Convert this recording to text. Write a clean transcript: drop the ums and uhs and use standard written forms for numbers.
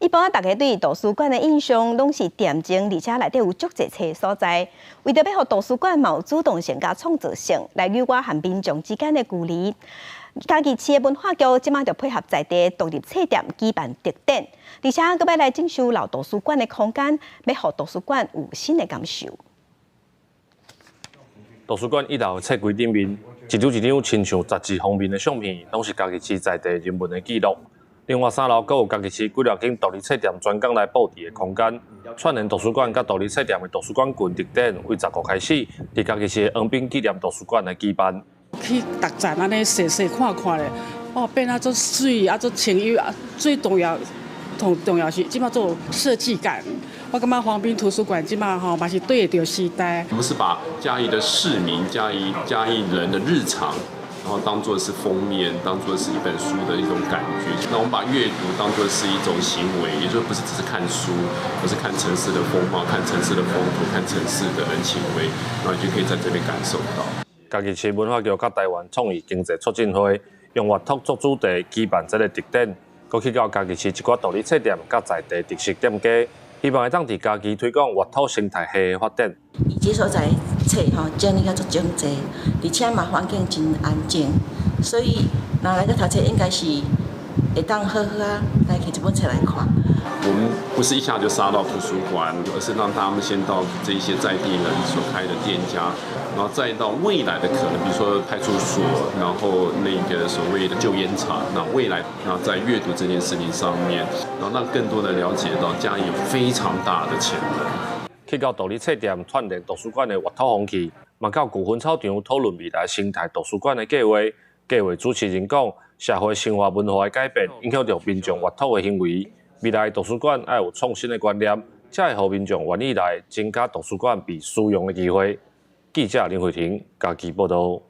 一般大家对图书馆的印象拢是恬静，而且内底有足侪册所在。为着要让图书馆有主动性甲创造性，来与我和民众之间的距离，嘉义市的文化局即马就配合在地独立册店举办特展，而且阁要来整修老图书馆的空间，要让图书馆有新的感受。图书馆1楼的册柜顶面，一张一张亲像杂志封面的相片，拢是嘉义市在地人文的记录。另外3楼阁有嘉义市几条间独立册店专工来布置的空间，串联图书馆甲独立册店的图书馆群特展，为15开始，伫嘉义市的横滨纪念图书馆来举办。去逐站安尼细细看看咧，哦，变啊做水啊做清幽啊，最重要是即马做设计感。我感觉横滨图书馆即马吼嘛是对得着时代。我们是把嘉义的市民、嘉义人的日常。然后当作是封面，当作是一本书的一种感觉。那我们把阅读当作是一种行为，也就不是只是看书，而是看城市的风貌、看城市的风土、看城市的人情味，然后你就可以在这边感受到。嘉义市文化局甲台湾创意经济促进会用活动做主题举办这个特展，佮去到嘉义市一寡独立册店甲在地特色店家，希望会当伫嘉义推广活土生态系的发展。伊这所在册吼整理甲足整齐，而且嘛环境真安静，所以若来个读册应该是会当好好啊来摕一本册来看。我们不是一下就杀到图书馆，而是让他们先到这一些在地人所开的店家，然后再到未来的可能，比如说派出所，然后那个所谓的救烟厂，那未来然后在阅读这件事情上面，然后让更多的了解到嘉义有非常大的潜能。去到独立册店串联图书馆的活土风气，嘛到古坟草场讨论未来生态图书馆的计划。计划主持人讲，社会生活文化的改变影响着民众活土的行为。未来图书馆要有创新的观念，才会让民众愿意来增加图书馆被使用的机会。记者林慧婷，嘉义报道。